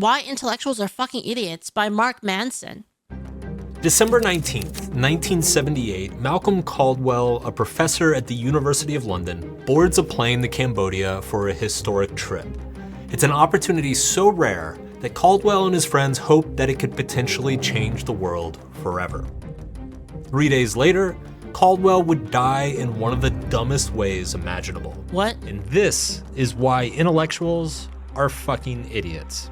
Why Intellectuals Are Fucking Idiots by Mark Manson. December 19th, 1978, Malcolm Caldwell, a professor at the University of London, boards a plane to Cambodia for a historic trip. It's an opportunity so rare that Caldwell and his friends hoped that it could potentially change the world forever. 3 days later, Caldwell would die in one of the dumbest ways imaginable. What? And this is why intellectuals are fucking idiots.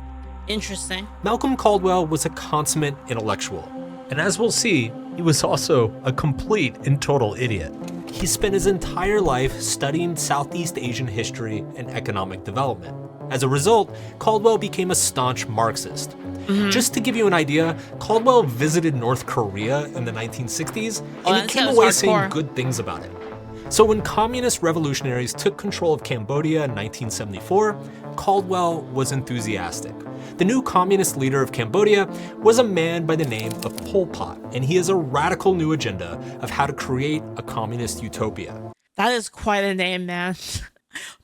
Interesting. Malcolm Caldwell was a consummate intellectual. And as we'll see, he was also a complete and total idiot. He spent his entire life studying Southeast Asian history and economic development. As a result, Caldwell became a staunch Marxist. Just to give you an idea, Caldwell visited North Korea in the 1960s, and he came away saying good things about it. So when communist revolutionaries took control of Cambodia in 1974, Caldwell was enthusiastic. The new communist leader of Cambodia was a man by the name of Pol Pot, and he has a radical new agenda of how to create a communist utopia. That is quite a name, man.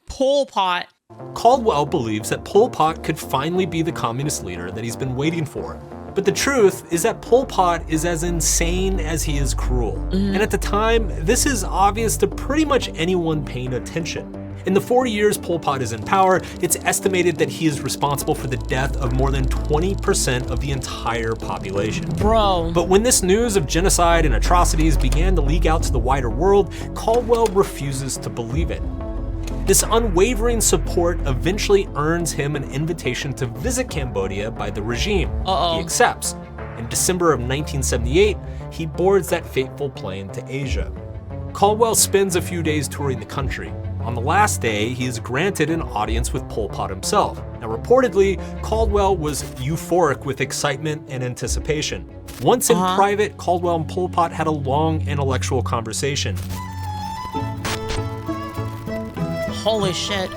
Pol Pot. Caldwell believes that Pol Pot could finally be the communist leader that he's been waiting for. But the truth is that Pol Pot is as insane as he is cruel. And at the time, this is obvious to pretty much anyone paying attention. In the 4 years Pol Pot is in power, it's estimated that he is responsible for the death of more than 20% of the entire population. Bro. But when this news of genocide and atrocities began to leak out to the wider world, Caldwell refuses to believe it. This unwavering support eventually earns him an invitation to visit Cambodia by the regime. He accepts. In December of 1978, he boards that fateful plane to Asia. Caldwell spends a few days touring the country. On the last day, he is granted an audience with Pol Pot himself. Now, reportedly, Caldwell was euphoric with excitement and anticipation. Once in private, Caldwell and Pol Pot had a long intellectual conversation. Holy shit.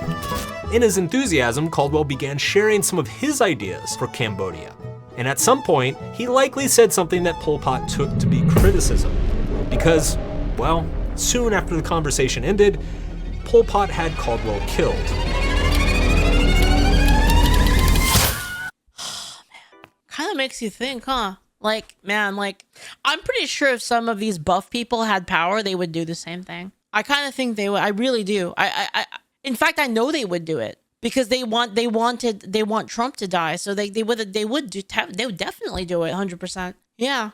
In his enthusiasm, Caldwell began sharing some of his ideas for Cambodia. And at some point, he likely said something that Pol Pot took to be criticism. Because, well, soon after the conversation ended, Pol Pot had Caldwell killed. Kind of makes you think, huh? Like, man, like, I'm pretty sure if some of these buff people had power, they would do the same thing. I kind of think they would. I really do. In fact, I know they would do it because they want Trump to die. So they would definitely do it 100%. Yeah.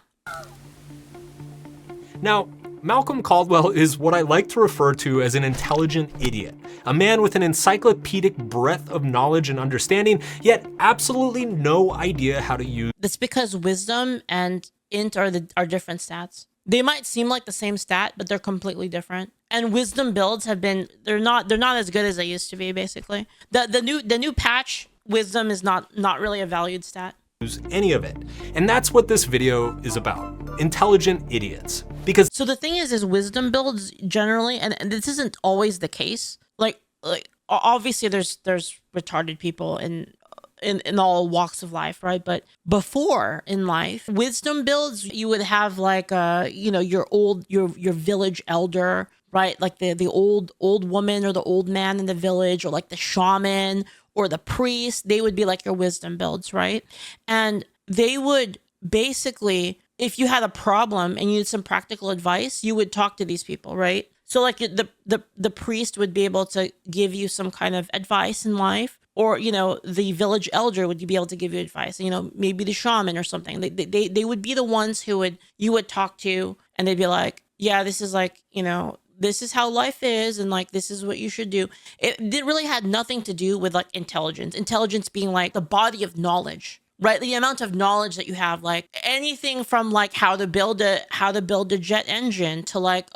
Now, Malcolm Caldwell is what I like to refer to as an intelligent idiot, a man with an encyclopedic breadth of knowledge and understanding, yet absolutely no idea how to use. That's because wisdom and int are different stats. They might seem like the same stat, but they're completely different. And wisdom builds they're not as good as they used to be, basically. The new patch, wisdom is not really a valued stat. Use any of it. And that's what this video is about. Intelligent idiots. Because so the thing is wisdom builds generally, and this isn't always the case. Like obviously there's retarded people in all walks of life, right? But before in life, wisdom builds, you would have like your village elder, right? Like the old woman or the old man in the village, or like the shaman or the priest. They would be like your wisdom builds, right? And they would basically, if you had a problem and you need some practical advice, you would talk to these people, right? So like the priest would be able to give you some kind of advice in life. Or, the village elder would be able to give you advice, maybe the shaman or something. They would be the ones you would talk to, and they'd be like, yeah, this is like, this is how life is, and like, this is what you should do. It really had nothing to do with like intelligence being like the body of knowledge, right? The amount of knowledge that you have, like anything from like how to build a jet engine to like,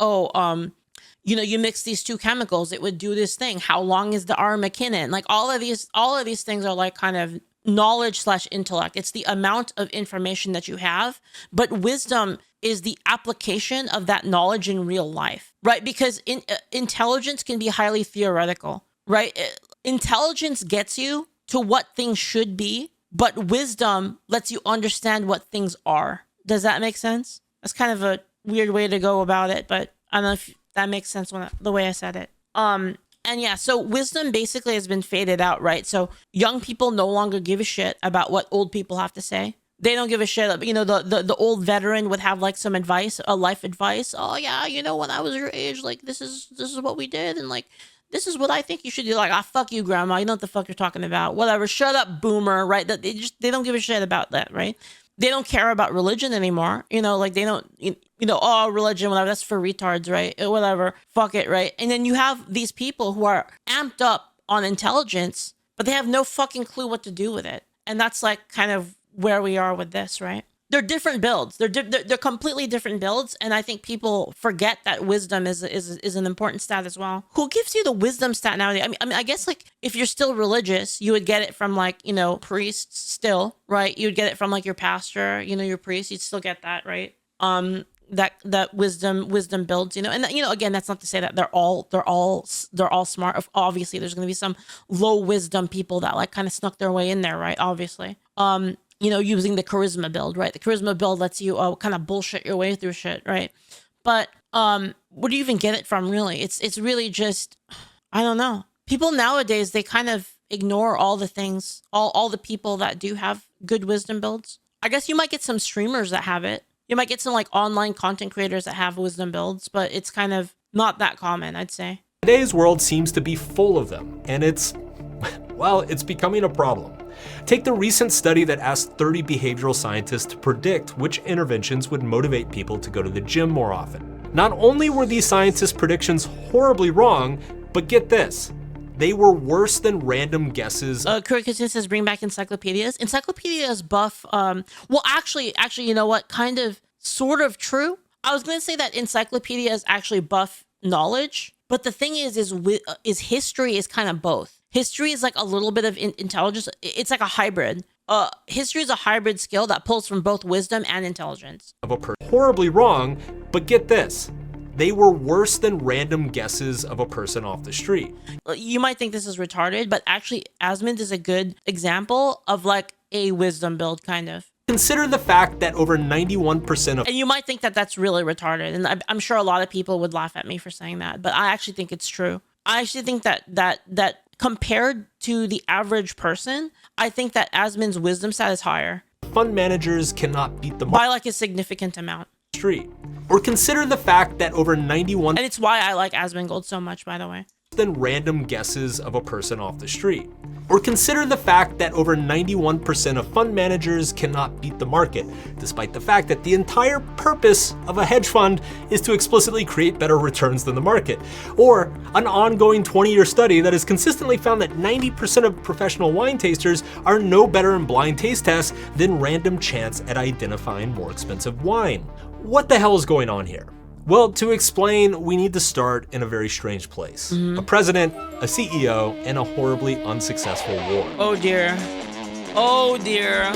you mix these two chemicals, it would do this thing. How long is the R McKinnon? Like all of these things are like kind of knowledge / intellect. It's the amount of information that you have, but wisdom is the application of that knowledge in real life, right? Because intelligence can be highly theoretical, right? Intelligence gets you to what things should be, but wisdom lets you understand what things are. Does that make sense? That's kind of a weird way to go about it, but I don't know if that makes sense the way I said it. And yeah, so wisdom basically has been faded out, right? So young people no longer give a shit about what old people have to say. They don't give a shit. You know, the old veteran would have like some advice, a life advice. Oh yeah, you know, when I was your age, like this is what we did, and like this is what I think you should do. Like, ah, fuck you, grandma. You know what the fuck you're talking about. Whatever. Shut up, boomer. Right? That they don't give a shit about that, right? They don't care about religion anymore. You know, like they don't, oh, religion, whatever. That's for retards, right? Whatever. Fuck it, right? And then you have these people who are amped up on intelligence, but they have no fucking clue what to do with it. And that's like kind of where we are with this, right? They're different builds. They're completely different builds, and I think people forget that wisdom is an important stat as well. Who gives you the wisdom stat nowadays? I mean, I guess like if you're still religious, you would get it from like priests still, right? You would get it from like your pastor, your priest. You'd still get that, right? That wisdom builds, and again, that's not to say that they're all smart. Obviously, there's going to be some low wisdom people that like kind of snuck their way in there, right? Obviously. Using the charisma build, right? The charisma build lets you kind of bullshit your way through shit, right? But where do you even get it from, really? It's really just, I don't know. People nowadays, they kind of ignore all the things, all the people that do have good wisdom builds. I guess you might get some streamers that have it. You might get some like online content creators that have wisdom builds, but it's kind of not that common, I'd say. Today's world seems to be full of them, and it's becoming a problem. Take the recent study that asked 30 behavioral scientists to predict which interventions would motivate people to go to the gym more often. Not only were these scientists' predictions horribly wrong, but get this, they were worse than random guesses. Kirkison says bring back encyclopedias. Encyclopedias buff, actually, you know what? Kind of, sort of true. I was going to say that encyclopedias actually buff knowledge, but the thing is history is kind of both. History is like a little bit of intelligence. It's like a hybrid. History is a hybrid skill that pulls from both wisdom and intelligence. Horribly wrong, but get this. They were worse than random guesses of a person off the street. You might think this is retarded, but actually Asmund is a good example of like a wisdom build, kind of. Consider the fact that over 91% of... And you might think that that's really retarded, and I'm sure a lot of people would laugh at me for saying that, but I actually think it's true. I actually think that compared to the average person, I think that Asmund's wisdom stat is higher. Fund managers cannot beat the by like a significant amount. Street. Or consider the fact that over 91... And it's why I like Asmund Gold so much, by the way. Than random guesses of a person off the street. Or consider the fact that over 91% of fund managers cannot beat the market, despite the fact that the entire purpose of a hedge fund is to explicitly create better returns than the market. Or an ongoing 20-year study that has consistently found that 90% of professional wine tasters are no better in blind taste tests than random chance at identifying more expensive wine. What the hell is going on here? Well, to explain, we need to start in a very strange place. A president, a CEO, and a horribly unsuccessful war. Oh dear. Oh dear.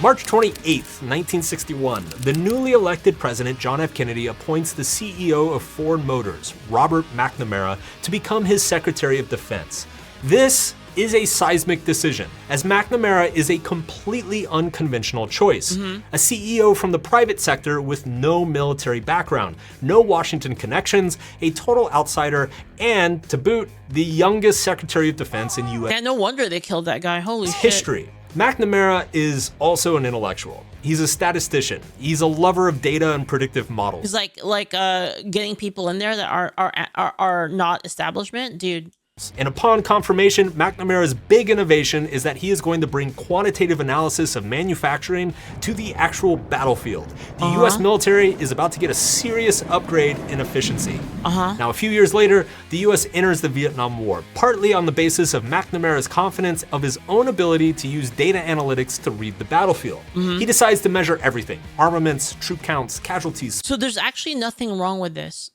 March 28th, 1961, the newly elected president John F. Kennedy appoints the CEO of Ford Motors, Robert McNamara, to become his Secretary of Defense. This is a seismic decision, as McNamara is a completely unconventional choice. A CEO from the private sector with no military background, no Washington connections, a total outsider, and, to boot, the youngest Secretary of Defense in U.S. Yeah, no wonder they killed that guy, holy shit. History. McNamara is also an intellectual. He's a statistician. He's a lover of data and predictive models. He's like getting people in there that are not establishment, dude. And upon confirmation, McNamara's big innovation is that he is going to bring quantitative analysis of manufacturing to the actual battlefield. The US military is about to get a serious upgrade in efficiency. Now, a few years later, the US enters the Vietnam War, partly on the basis of McNamara's confidence of his own ability to use data analytics to read the battlefield. He decides to measure everything: armaments, troop counts, casualties. So there's actually nothing wrong with this.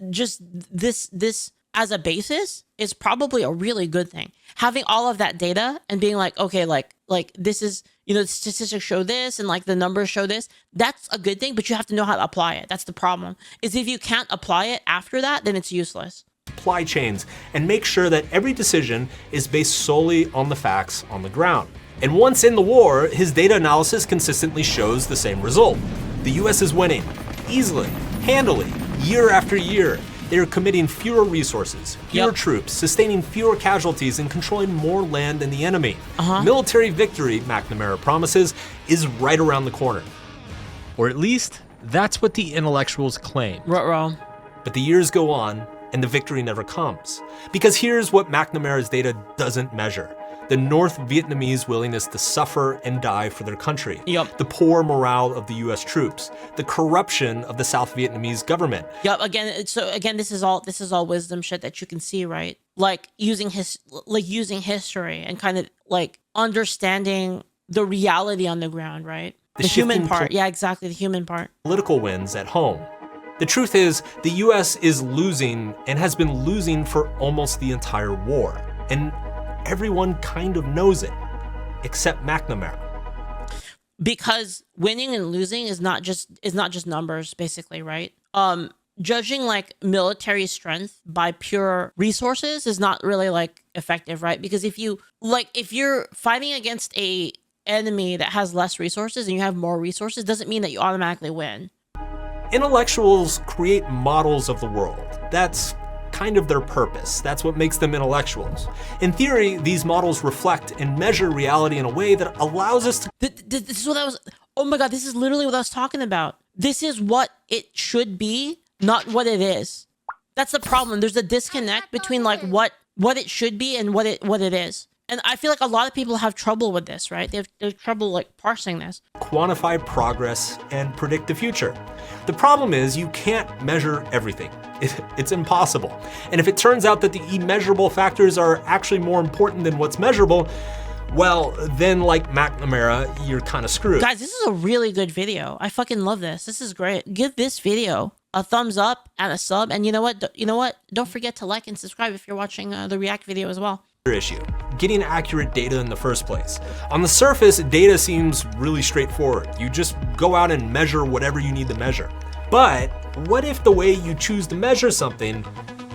Just this as a basis is probably a really good thing. Having all of that data and being like, okay, like this is, the statistics show this and like the numbers show this, that's a good thing, but you have to know how to apply it. That's the problem. Is if you can't apply it after that, then it's useless. Supply chains, and make sure that every decision is based solely on the facts on the ground. And once in the war, his data analysis consistently shows the same result. The US is winning, easily, handily, year after year. They are committing fewer resources, fewer troops, sustaining fewer casualties, and controlling more land than the enemy. Military victory, McNamara promises, is right around the corner. Or at least, that's what the intellectuals claim. Ruh-roh. But the years go on, and the victory never comes. Because here's what McNamara's data doesn't measure. The North Vietnamese willingness to suffer and die for their country. The poor morale of the US troops. The corruption of the South Vietnamese government. Again, this is all wisdom shit that you can see, right? Like using history and kind of like understanding the reality on the ground, right? The human part. Yeah, exactly, the human part. Political wins at home. The truth is, the US is losing and has been losing for almost the entire war. And everyone kind of knows it, except McNamara. Because winning and losing is not just numbers, basically, right? Judging like military strength by pure resources is not really like effective, right? Because if you're fighting against a enemy that has less resources and you have more resources, doesn't mean that you automatically win. Intellectuals create models of the world. That's kind of their purpose. That's what makes them intellectuals. In theory, these models reflect and measure reality in a way that allows us to... This is what I was... Oh my God, this is literally what I was talking about. This is what it should be, not what it is. That's the problem. There's a disconnect between like what it should be and what it is. And I feel like a lot of people have trouble with this, right? They have trouble like parsing this. Quantify progress and predict the future. The problem is you can't measure everything. It's impossible. And if it turns out that the immeasurable factors are actually more important than what's measurable, well, then like McNamara, you're kind of screwed. Guys, this is a really good video. I fucking love this. This is great. Give this video a thumbs up and a sub. And you know what? Don't forget to like and subscribe if you're watching the react video as well. Issue, getting accurate data in the first place. On the surface, data seems really straightforward. You just go out and measure whatever you need to measure. But what if the way you choose to measure something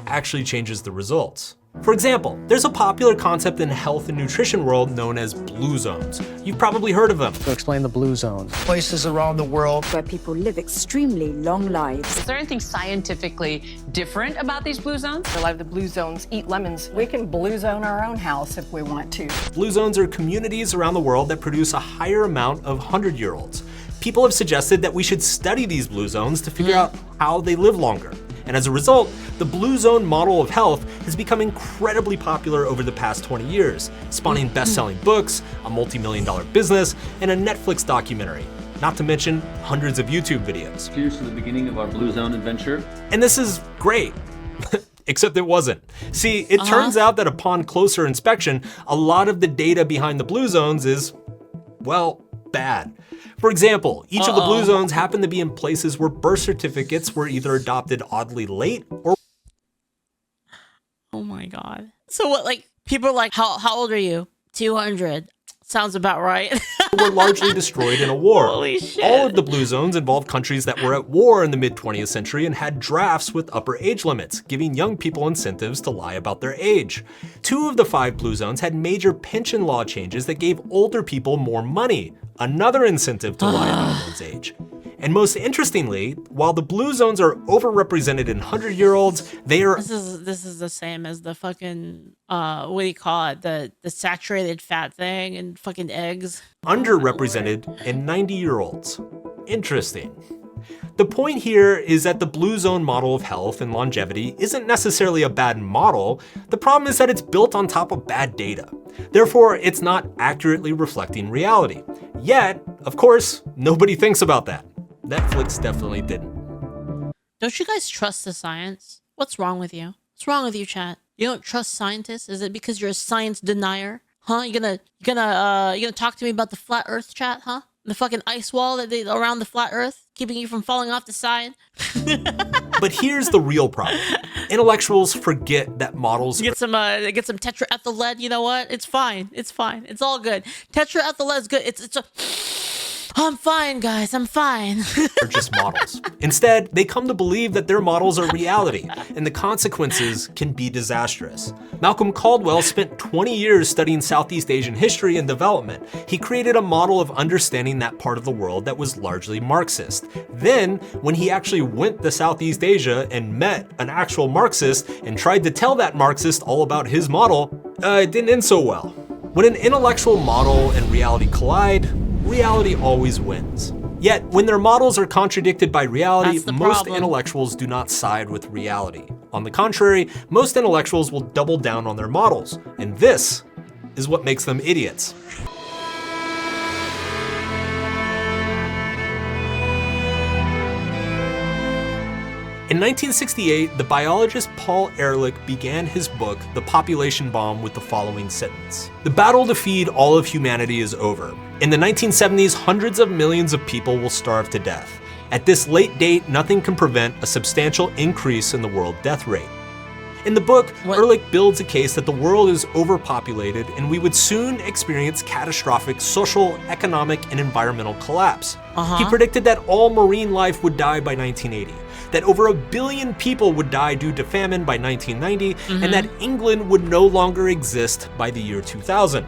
actually changes the results? For example, there's a popular concept in health and nutrition world known as blue zones. You've probably heard of them. So explain the blue zones. Places around the world where people live extremely long lives. Is there anything scientifically different about these blue zones? A lot of the blue zones eat lemons. We can blue zone our own house if we want to. Blue zones are communities around the world that produce a higher amount of 100-year-olds. People have suggested that we should study these blue zones to figure out how they live longer. And as a result, the blue zone model of health has become incredibly popular over the past 20 years, spawning best-selling books, a multi-million-dollar business, and a Netflix documentary, not to mention hundreds of YouTube videos. Here's to the beginning of our blue zone adventure. And this is great. Except it wasn't. See, it turns out that upon closer inspection, a lot of the data behind the blue zones is, well, bad. For example, each of the blue zones happen to be in places where birth certificates were either adopted oddly late or... Oh my God. So what, like, people are like, how old are you? 200. Sounds about right. were largely destroyed in a war. Holy shit. All of the blue zones involved countries that were at war in the mid-20th century and had drafts with upper age limits, giving young people incentives to lie about their age. 2 of the 5 blue zones had major pension law changes that gave older people more money, another incentive to lie about one's age. And most interestingly, while the blue zones are overrepresented in 100-year-olds, they are... This is the same as the fucking, what do you call it? The saturated fat thing and fucking eggs. Underrepresented in 90-year-olds. Interesting. The point here is that the blue zone model of health and longevity isn't necessarily a bad model. The problem is that it's built on top of bad data. Therefore, it's not accurately reflecting reality. Yet, of course, nobody thinks about that. Netflix definitely didn't. Don't you guys trust the science? What's wrong with you? What's wrong with you, chat? You don't trust scientists? Is it because you're a science denier? Huh? You gonna talk to me about the flat Earth, chat? Huh? The fucking ice wall that they around the flat Earth, keeping you from falling off the side. But here's the real problem: intellectuals forget that models. Get some tetraethyl lead. You know what? It's fine. It's fine. It's all good. Tetraethyl lead is good. It's a. I'm fine, guys, I'm fine. They're just models. Instead, they come to believe that their models are reality, and the consequences can be disastrous. Malcolm Caldwell spent 20 years studying Southeast Asian history and development. He created a model of understanding that part of the world that was largely Marxist. Then, when he actually went to Southeast Asia and met an actual Marxist and tried to tell that Marxist all about his model, it didn't end so well. When an intellectual model and reality collide, reality always wins. Yet, when their models are contradicted by reality, most problem. intellectuals do not side with reality. On the contrary, most intellectuals will double down on their models, and this is what makes them idiots. In 1968, the biologist Paul Ehrlich began his book, The Population Bomb, with the following sentence: "The battle to feed all of humanity is over. In the 1970s, hundreds of millions of people will starve to death. At this late date, nothing can prevent a substantial increase in the world death rate." In the book, Ehrlich builds a case that the world is overpopulated and we would soon experience catastrophic social, economic, and environmental collapse. He predicted that all marine life would die by 1980, that over 1 billion people would die due to famine by 1990, and that England would no longer exist by the year 2000.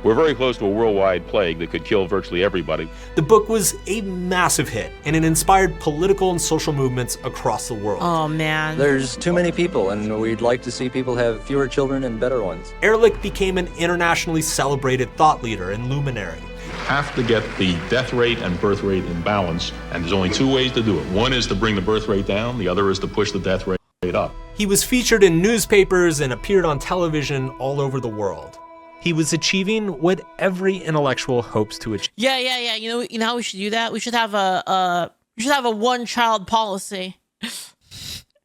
We're very close to a worldwide plague that could kill virtually everybody. The book was a massive hit, and it inspired political and social movements across the world. Oh man. There's too many people, and we'd like to see people have fewer children and better ones. Ehrlich became an internationally celebrated thought leader and luminary. Have to get the death rate and birth rate in balance, and there's only two ways to do it. One is to bring the birth rate down, the other is to push the death rate up. He was featured in newspapers and appeared on television all over the world. He was achieving what every intellectual hopes to achieve. Yeah. You know how we should do that? We should have a one-child policy.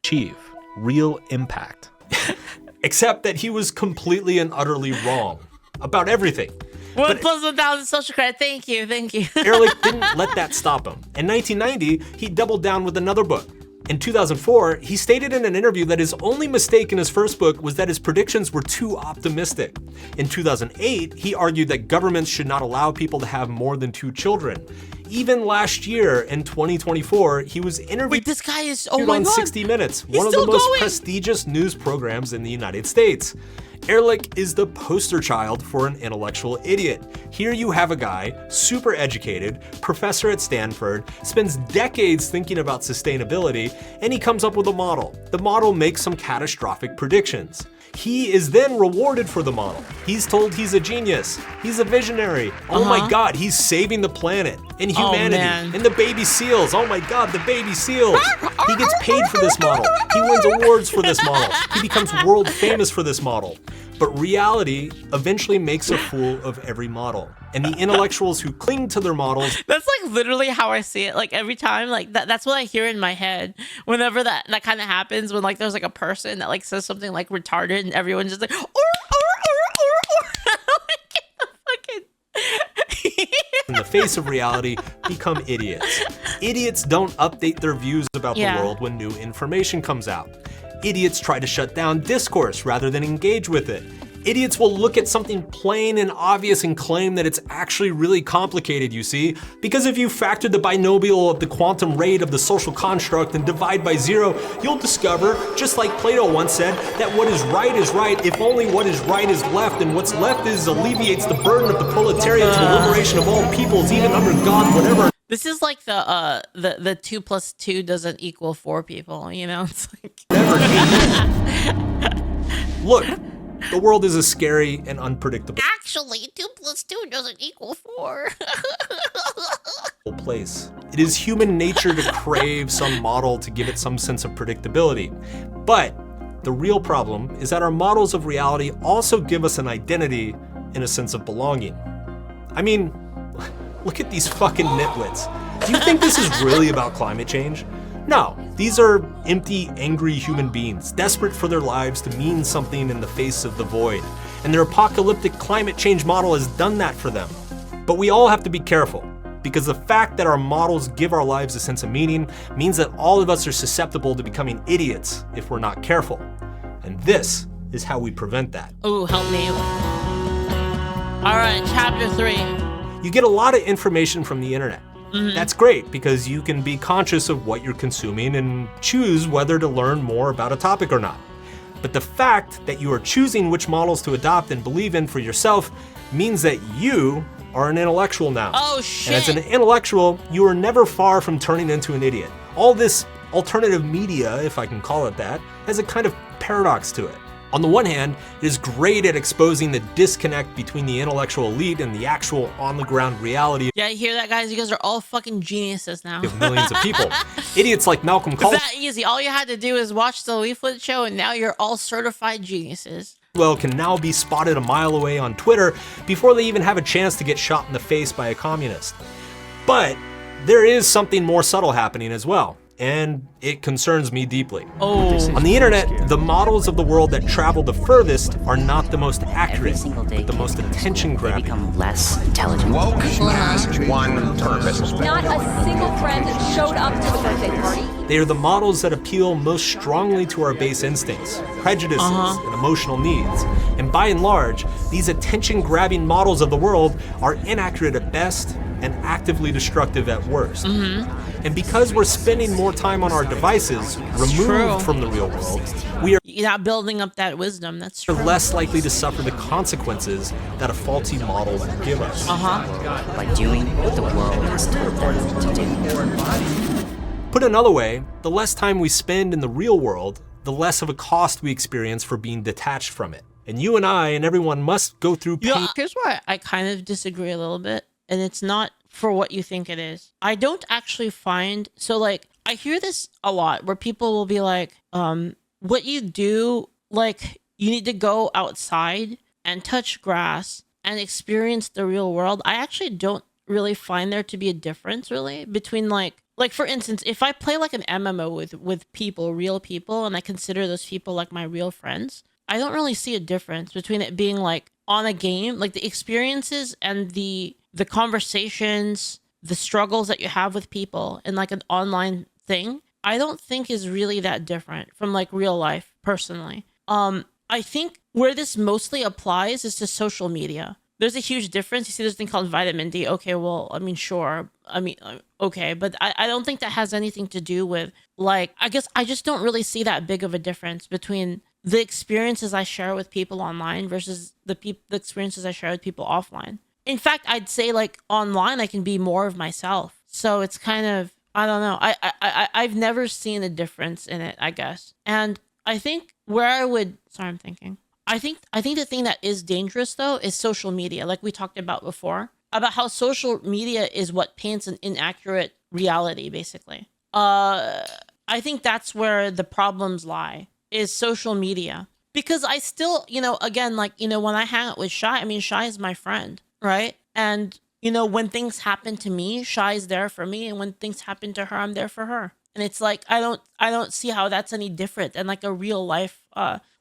Achieve real impact. Except that he was completely and utterly wrong about everything. 1 plus 1,000 social credit. Thank you. Ehrlich didn't let that stop him. In 1990, he doubled down with another book. In 2004, he stated in an interview that his only mistake in his first book was that his predictions were too optimistic. In 2008, he argued that governments should not allow people to have more than 2 children. Even last year, in 2024, he was interviewed Wait, this guy is, oh my on God. 60 Minutes, He's one of the still most going. prestigious news programs in the United States. Ehrlich is the poster child for an intellectual idiot. Here you have a guy, super educated, professor at Stanford, spends decades thinking about sustainability, and he comes up with a model. The model makes some catastrophic predictions. He is then rewarded for the model. He's told he's a genius. He's a visionary. Oh my God, he's saving the planet and humanity and the baby seals. Oh my God, the baby seals. He gets paid for this model. He wins awards for this model. He becomes world famous for this model. But reality eventually makes a fool of every model. And the intellectuals who cling to their models. That's like literally how I see it. Like every time, like that's what I hear in my head whenever that kind of happens, when like there's like a person that like says something like retarded and everyone's just like, in the face of reality, become idiots. Idiots don't update their views about the world when new information comes out. Idiots try to shut down discourse rather than engage with it. Idiots will look at something plain and obvious and claim that it's actually really complicated, you see? Because if you factor the binomial of the quantum rate of the social construct and divide by 0, you'll discover, just like Plato once said, that what is right if only what is right is left, and what's left is alleviates the burden of the proletariat to the liberation of all peoples, even under God, whatever. This is like the 2 plus 2 doesn't equal 4 people, you know? It's like Look, the world is a scary and unpredictable actually 2 plus 2 doesn't equal 4. place. It is human nature to crave some model to give it some sense of predictability. But the real problem is that our models of reality also give us an identity and a sense of belonging. I mean, look at these fucking nitwits. Do you think this is really about climate change? No, these are empty, angry human beings, desperate for their lives to mean something in the face of the void. And their apocalyptic climate change model has done that for them. But we all have to be careful, because the fact that our models give our lives a sense of meaning means that all of us are susceptible to becoming idiots if we're not careful. And this is how we prevent that. Ooh, help me. All right, chapter 3. You get a lot of information from the internet. That's great because you can be conscious of what you're consuming and choose whether to learn more about a topic or not. But the fact that you are choosing which models to adopt and believe in for yourself means that you are an intellectual now. Oh, shit. And as an intellectual, you are never far from turning into an idiot. All this alternative media, if I can call it that, has a kind of paradox to it. On the one hand, it is great at exposing the disconnect between the intellectual elite and the actual on-the-ground reality Yeah, you hear that, guys? You guys are all fucking geniuses now. of millions of people. Idiots like Malcolm It's Caldwell that easy. All you had to do is watch the Leaflit show, and now you're all certified geniuses. can now be spotted a mile away on Twitter before they even have a chance to get shot in the face by a communist. But there is something more subtle happening as well, and it concerns me deeply. Oh. On the internet, the models of the world that travel the furthest are not the most accurate, but the most attention-grabbing. Become less intelligent. Woke has one purpose. Not a single friend showed up to the birthday party. They are the models that appeal most strongly to our base instincts, prejudices, and emotional needs. And by and large, these attention-grabbing models of the world are inaccurate at best and actively destructive at worst. And because we're spending more time on our devices, removed from the real world, we are You're not building up that wisdom. That's true. less likely to suffer the consequences that a faulty model will give us. By doing what the world has told them to do. Put another way, the less time we spend in the real world, the less of a cost we experience for being detached from it. And you and I and everyone must go through pain. Yeah, here's where I kind of disagree a little bit, and it's not for what you think it is. I don't actually find, so like, I hear this a lot where people will be like, what you do, like, you need to go outside and touch grass and experience the real world. I actually don't really find there to be a difference really between like for instance, if I play like an MMO with people, real people, and I consider those people like my real friends, I don't really see a difference between it being like on a game, like the experiences and the conversations, the struggles that you have with people in like an online thing. I don't think is really that different from like real life personally. I think where this mostly applies is to social media. There's a huge difference. You see this thing called vitamin D. Okay, well, I mean, sure. I mean, okay, but I don't think that has anything to do with like, I guess I just don't really see that big of a difference between the experiences I share with people online versus the experiences I share with people offline. In fact, I'd say like online, I can be more of myself. So it's kind of, I don't know. I've never seen a difference in it, I guess. And I think where I would, sorry, I'm thinking. I think the thing that is dangerous though is social media, like we talked about before, about how social media is what paints an inaccurate reality, basically. I think that's where the problems lie, is social media. Because I still, again, like, when I hang out with Shy, I mean, Shy is my friend, right? And, when things happen to me, Shy's there for me. And when things happen to her, I'm there for her. And it's like, I don't see how that's any different than like a real life,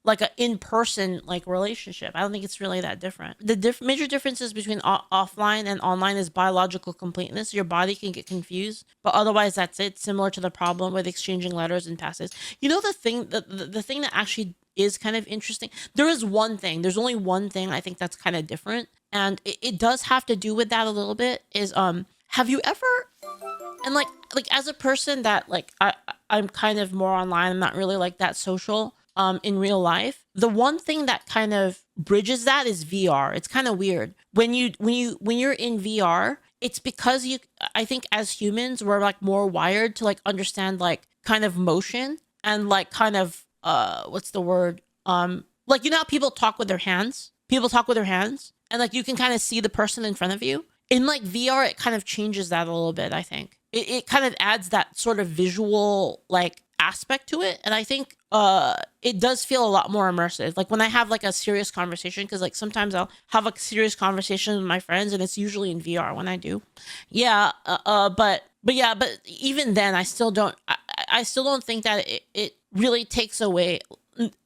like a in-person like relationship. I don't think it's really that different. The major differences between offline and online is biological completeness. Your body can get confused, but otherwise that's it. Similar to the problem with exchanging letters and passes. The thing that actually is kind of interesting. There's only one thing I think that's kind of different. And it does have to do with that a little bit is, have you ever, and like as a person that like, I'm kind of more online, I'm not really like that social, in real life. The one thing that kind of bridges that is VR. It's kind of weird. When you're in VR, it's because I think as humans, we're like more wired to like understand like kind of motion and like kind of, what's the word? Like, how people talk with their hands? People talk with their hands and like you can kind of see the person in front of you. In like VR, it kind of changes that a little bit, I think. It kind of adds that sort of visual like aspect to it. And I think it does feel a lot more immersive. Like when I have like a serious conversation, because like sometimes I'll have a serious conversation with my friends and it's usually in VR when I do. Yeah. But even then I still don't think that it really takes away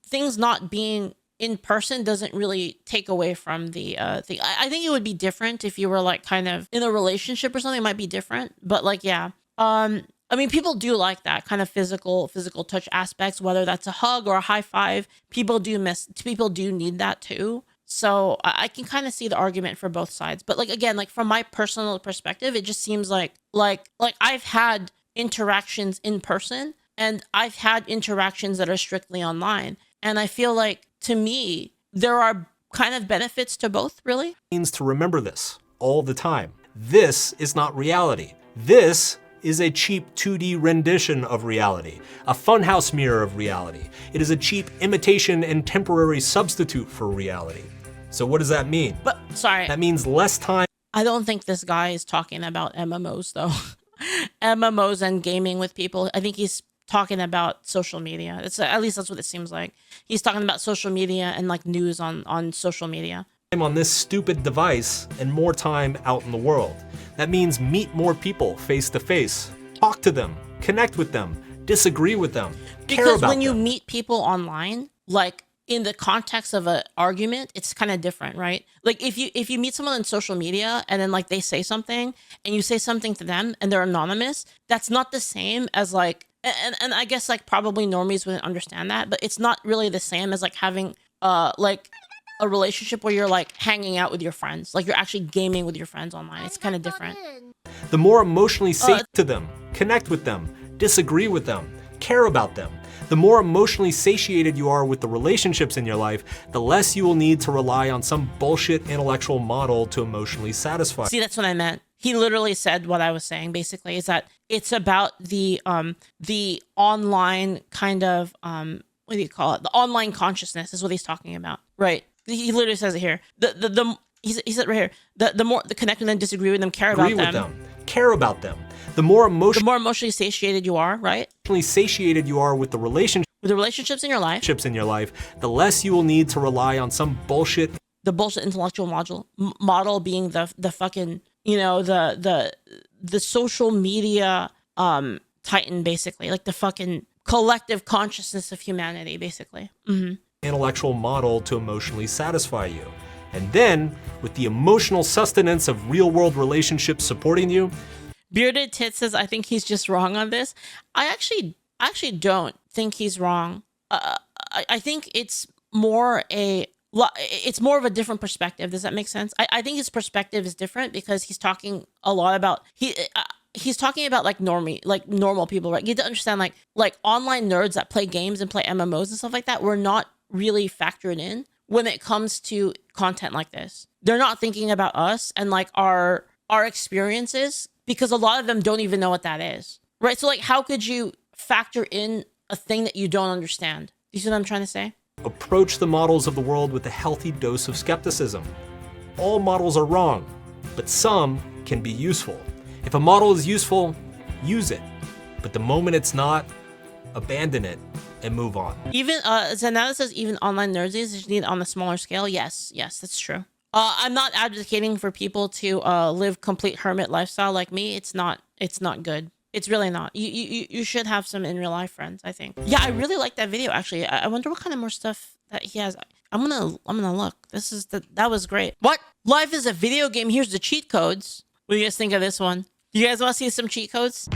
things not being in person doesn't really take away from the thing. I think it would be different if you were like kind of in a relationship or something. It might be different, but like, yeah. I mean, people do like that kind of physical touch aspects, whether that's a hug or a high five. People do need that too. So I can kind of see the argument for both sides. But like, again, like from my personal perspective, it just seems like I've had interactions in person and I've had interactions that are strictly online. And I feel like, to me, there are kind of benefits to both, really. Means to remember this all the time. This is not reality. This is a cheap 2D rendition of reality, a funhouse mirror of reality. It is a cheap imitation and temporary substitute for reality. So what does that mean? But sorry, that means less time. I don't think this guy is talking about MMOs though. MMOs and gaming with people. I think he's talking about social media. It's at least that's what it seems like. He's talking about social media and like news on social media. On this stupid device and more time out in the world. That means meet more people face to face, talk to them, connect with them, disagree with them, care because about when you them. meet people online, like in the context of an argument, it's kind of different, right? Like if you meet someone on social media and then like they say something and you say something to them and they're anonymous, that's not the same as like, and I guess like probably normies wouldn't understand that, but it's not really the same as like having like a relationship where you're like hanging out with your friends, like you're actually gaming with your friends online. It's kind of different. The more emotionally safe to them, connect with them, disagree with them, care about them. The more emotionally satiated you are with the relationships in your life, the less you will need to rely on some bullshit intellectual model to emotionally satisfy. See, that's what I meant. He literally said what I was saying, basically, is that it's about the online kind of, what do you call it? The online consciousness is what he's talking about, right? He literally says it here. He said right here. The more the connect with them, disagree with them, care about them. Care about them. The more emotionally satiated you are, right? Emotionally satiated you are with the relationships in your life. The less you will need to rely on some bullshit. The bullshit intellectual model being the fucking, you know, the social media titan, basically, like the fucking collective consciousness of humanity, basically. Mm-hmm. Intellectual model to emotionally satisfy you. And then, with the emotional sustenance of real-world relationships supporting you. Bearded Tit says, I think he's just wrong on this. I actually don't think he's wrong. I think it's more of a different perspective. Does that make sense? I think his perspective is different because he's talking a lot about, he's talking about like normal people, right? You have to understand like online nerds that play games and play MMOs and stuff like that were not really factored in when it comes to content like this. They're not thinking about us and like our experiences, because a lot of them don't even know what that is, right? So like, how could you factor in a thing that you don't understand? You see what I'm trying to say? Approach the models of the world with a healthy dose of skepticism. All models are wrong, but some can be useful. If a model is useful, use it. But the moment it's not, abandon it and move on. Even so now it says even online nerds need on a smaller scale. Yes, that's true. I'm not advocating for people to live complete hermit lifestyle like me. It's not good. It's really not. You should have some in real life friends, I think. Yeah, I really like that video actually. I wonder what kind of more stuff that he has. I'm gonna look. That was great. What? Life is a video game. Here's the cheat codes. What do you guys think of this one? You guys want to see some cheat codes?